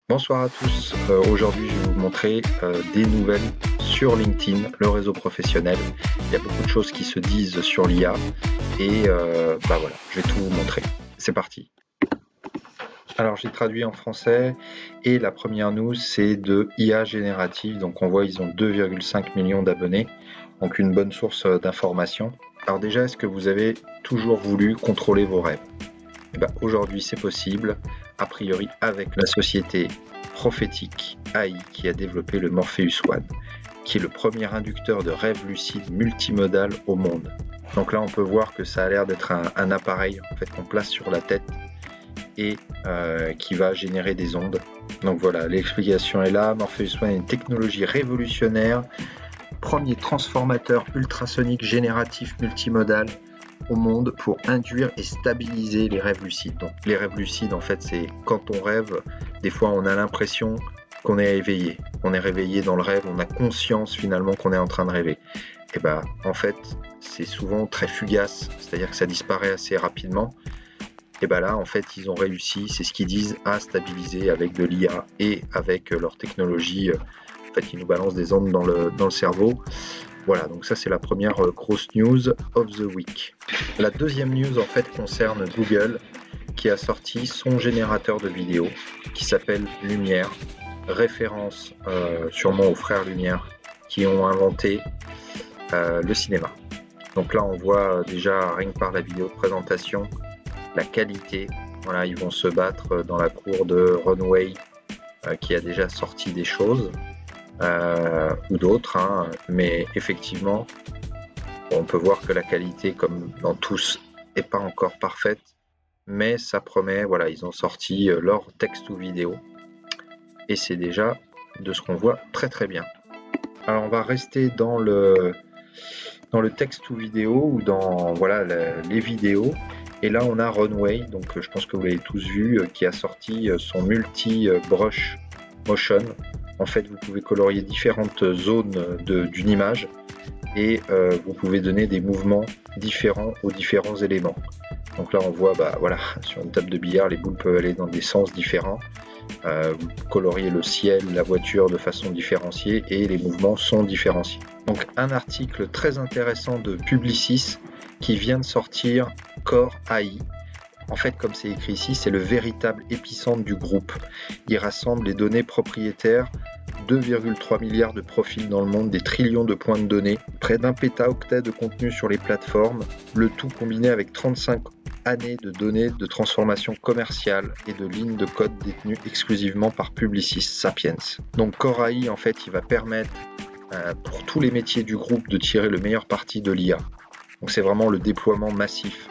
Bonsoir à tous. Aujourd'hui, je vais vous montrer des nouvelles sur LinkedIn, le réseau professionnel. Il y a beaucoup de choses qui se disent sur l'IA et voilà, je vais tout vous montrer. C'est parti. Alors, j'ai traduit en français et la première news, c'est de IA générative. Donc, on voit ils ont 2,5 millions d'abonnés, donc une bonne source d'information. Alors déjà, est-ce que vous avez toujours voulu contrôler vos rêves ? Aujourd'hui, c'est possible, a priori avec la société Prophetic AI qui a développé le Morpheus One, qui est le premier inducteur de rêve lucide multimodal au monde. Donc là, on peut voir que ça a l'air d'être un appareil en fait, qu'on place sur la tête et qui va générer des ondes. Donc voilà, l'explication est là. Morpheus One est une technologie révolutionnaire, premier transformateur ultrasonique génératif multimodal au monde pour induire et stabiliser les rêves lucides. Donc les rêves lucides, en fait, c'est quand on rêve, des fois on a l'impression qu'on est éveillé. On est réveillé dans le rêve, on a conscience finalement qu'on est en train de rêver. Et en fait, c'est souvent très fugace, c'est-à-dire que ça disparaît assez rapidement. Et là, en fait, ils ont réussi, c'est ce qu'ils disent, à stabiliser avec de l'IA et avec leur technologie, en fait, qui nous balance des ondes dans le cerveau. Voilà, donc ça c'est la première grosse news of the week. La deuxième news en fait concerne Google qui a sorti son générateur de vidéos qui s'appelle Lumière, référence sûrement aux frères Lumière qui ont inventé le cinéma. Donc là on voit déjà rien que par la vidéo de présentation la qualité. Voilà, ils vont se battre dans la cour de Runway qui a déjà sorti des choses. Ou d'autres, mais effectivement on peut voir que la qualité comme dans tous n'est pas encore parfaite, mais ça promet. Voilà, ils ont sorti leur texte ou vidéo et c'est déjà de ce qu'on voit très très bien. Alors on va rester dans le texte ou vidéo ou dans les vidéos, et là on a Runway, donc je pense que vous l'avez tous vu, qui a sorti son multi-brush motion. En fait, vous pouvez colorier différentes zones d'une image et vous pouvez donner des mouvements différents aux différents éléments. Donc là, on voit, sur une table de billard, les boules peuvent aller dans des sens différents. Vous coloriez le ciel, la voiture de façon différenciée et les mouvements sont différenciés. Donc un article très intéressant de Publicis qui vient de sortir, Core AI. En fait, comme c'est écrit ici, c'est le véritable épicentre du groupe. Il rassemble les données propriétaires, 2,3 milliards de profils dans le monde, des trillions de points de données, près d'1 pétaoctet de contenu sur les plateformes, le tout combiné avec 35 années de données de transformation commerciale et de lignes de code détenues exclusivement par Publicis Sapiens. Donc Core AI, en fait, il va permettre pour tous les métiers du groupe de tirer le meilleur parti de l'IA. Donc c'est vraiment le déploiement massif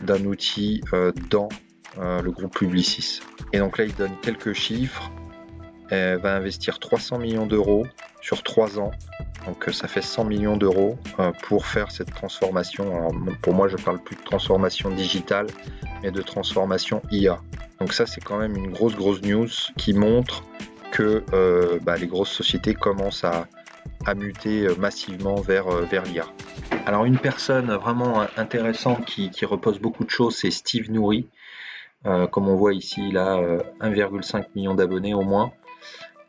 d'un outil dans le groupe Publicis. Et donc là, il donne quelques chiffres. Elle va investir 300 millions d'euros sur 3 ans. Donc ça fait 100 millions d'euros pour faire cette transformation. Alors, pour moi, je parle plus de transformation digitale, mais de transformation IA. Donc ça, c'est quand même une grosse news qui montre que les grosses sociétés commencent à muter massivement vers l'IA. Alors une personne vraiment intéressante qui repose beaucoup de choses, c'est Steve Nouri. Comme on voit ici, il a 1,5 million d'abonnés au moins.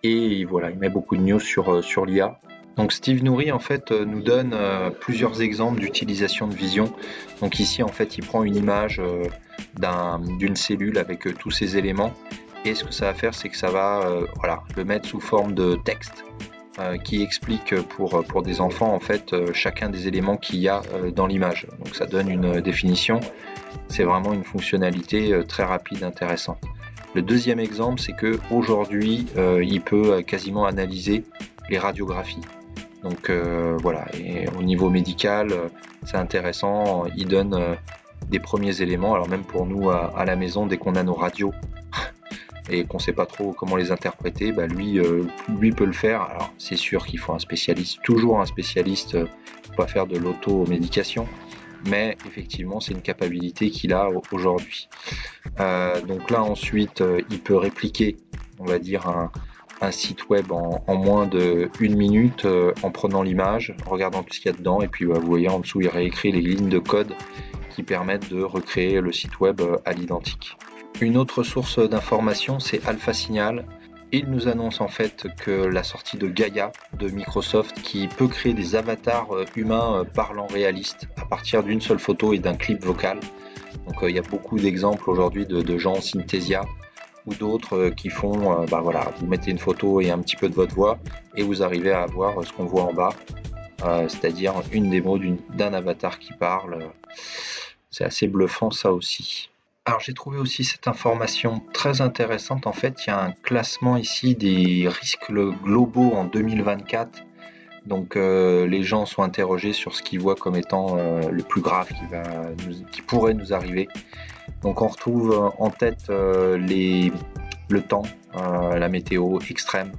Et voilà, il met beaucoup de news sur l'IA. Donc Steve Nouri en fait nous donne plusieurs exemples d'utilisation de vision. Donc ici en fait il prend une image d'une cellule avec tous ces éléments. Et ce que ça va faire, c'est que ça va le mettre sous forme de texte. Qui explique pour des enfants en fait chacun des éléments qu'il y a dans l'image. Donc ça donne une définition. C'est vraiment une fonctinnalité très rapide, intéressante. Le deuxième exemple, c'est que aujourd'hui il peut quasiment analyser les radiographies. Donc et au niveau médical, c'est intéressant. Il donne des premiers éléments. Alors même pour nous à la maison, dès qu'on a nos radios et qu'on ne sait pas trop comment les interpréter, lui peut le faire. Alors c'est sûr qu'il faut un spécialiste, toujours un spécialiste pour pas faire de l'auto-médication, mais effectivement c'est une capacité qu'il a aujourd'hui. Donc là ensuite il peut répliquer, on va dire, un site web en moins de 1 minute en prenant l'image, en regardant tout ce qu'il y a dedans, et puis vous voyez en dessous il réécrit les lignes de code qui permettent de recréer le site web à l'identique. Une autre source d'information, c'est Alpha Signal. Il nous annonce en fait que la sortie de Gaia de Microsoft qui peut créer des avatars humains parlants réalistes à partir d'une seule photo et d'un clip vocal. Donc il y a beaucoup d'exemples aujourd'hui de gens Synthesia ou d'autres qui font, voilà, vous mettez une photo et un petit peu de votre voix et vous arrivez à avoir ce qu'on voit en bas, c'est-à-dire une démo d'un avatar qui parle. C'est assez bluffant ça aussi. Alors j'ai trouvé aussi cette information très intéressante. En fait, il y a un classement ici des risques globaux en 2024. Donc les gens sont interrogés sur ce qu'ils voient comme étant le plus grave qui pourrait nous arriver. Donc on retrouve en tête le temps, la météo extrême.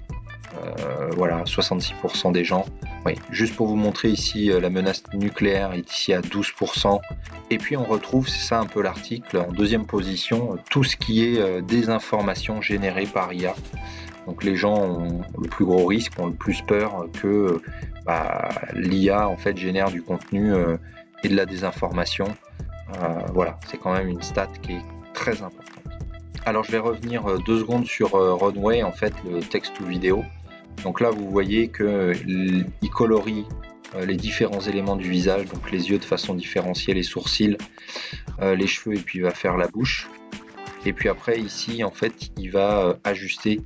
Voilà, 66% des gens. Oui, juste pour vous montrer ici, la menace nucléaire est ici à 12%. Et puis on retrouve, c'est ça un peu l'article, en deuxième position, tout ce qui est désinformation générée par IA. Donc les gens ont le plus gros risque, ont le plus peur que l'IA en fait génère du contenu et de la désinformation. Voilà, c'est quand même une stat qui est très importante. Alors je vais revenir 2 secondes sur Runway, en fait le texte ou vidéo. Donc là vous voyez qu'il colorie les différents éléments du visage, donc les yeux de façon différenciée, les sourcils, les cheveux et puis il va faire la bouche. Et puis après ici en fait il va ajuster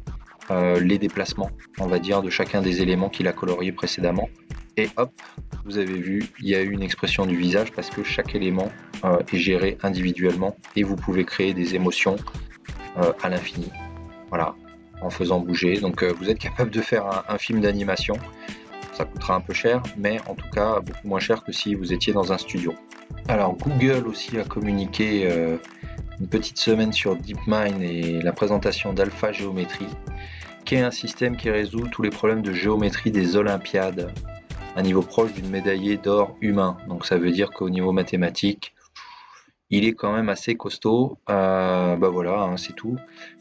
les déplacements, on va dire, de chacun des éléments qu'il a coloriés précédemment. Et hop, vous avez vu, il y a eu une expression du visage parce que chaque élément est géré individuellement et vous pouvez créer des émotions à l'infini. Voilà, en faisant bouger. Donc vous êtes capable de faire un film d'animation. Ça coûtera un peu cher, mais en tout cas beaucoup moins cher que si vous étiez dans un studio. Alors Google aussi a communiqué une petite semaine sur DeepMind et la présentation d'Alpha Géométrie, qui est un système qui résout tous les problèmes de géométrie des Olympiades, à un niveau proche d'une médaillée d'or humain. Donc ça veut dire qu'au niveau mathématique, il est quand même assez costaud. Voilà, hein, c'est tout.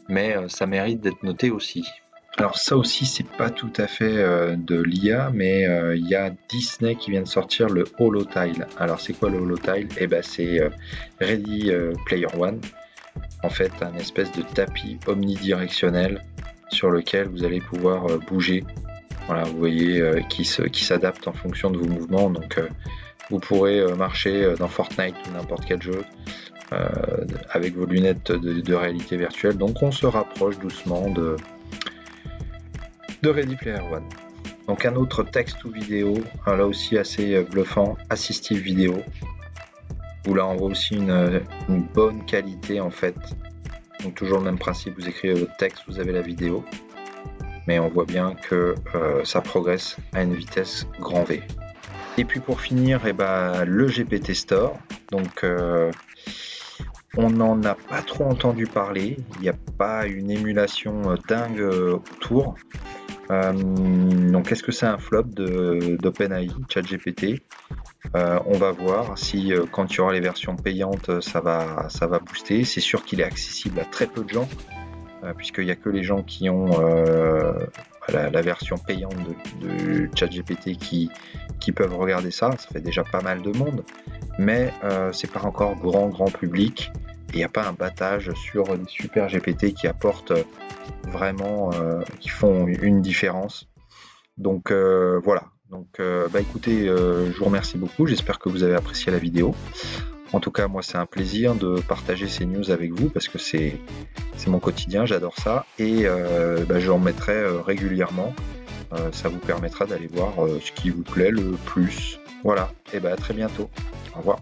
Mais ça mérite d'être noté aussi. Alors ça aussi, c'est pas tout à fait de l'IA, mais il y a Disney qui vient de sortir le Holotile. Alors c'est quoi le Holotile ? Eh ben c'est Ready Player One. En fait, un espèce de tapis omnidirectionnel sur lequel vous allez pouvoir bouger. Voilà, vous voyez, qui s'adapte en fonction de vos mouvements. Donc vous pourrez marcher dans Fortnite ou n'importe quel jeu avec vos lunettes de réalité virtuelle. Donc on se rapproche doucement de Ready Player One. Donc un autre texte ou vidéo, là aussi assez bluffant, Assistive Vidéo, où là on voit aussi une bonne qualité en fait. Donc toujours le même principe, vous écrivez votre texte, vous avez la vidéo, mais on voit bien que ça progresse à une vitesse grand V. Et puis pour finir, le GPT Store. Donc on n'en a pas trop entendu parler, il n'y a pas une émulation dingue autour. Donc est-ce que c'est un flop d'OpenAI, ChatGPT? On va voir si quand il y aura les versions payantes ça va booster. C'est sûr qu'il est accessible à très peu de gens puisqu'il n'y a que les gens qui ont la version payante de ChatGPT qui peuvent regarder ça. Ça fait déjà pas mal de monde, mais c'est pas encore grand public. Et il n'y a pas un battage sur des super GPT qui apportent vraiment, qui font une différence. Donc voilà. Donc écoutez, je vous remercie beaucoup. J'espère que vous avez apprécié la vidéo. En tout cas, moi, c'est un plaisir de partager ces news avec vous parce que c'est mon quotidien, j'adore ça. Et je en mettrai régulièrement. Ça vous permettra d'aller voir ce qui vous plaît le plus. Voilà. Et à très bientôt. Au revoir.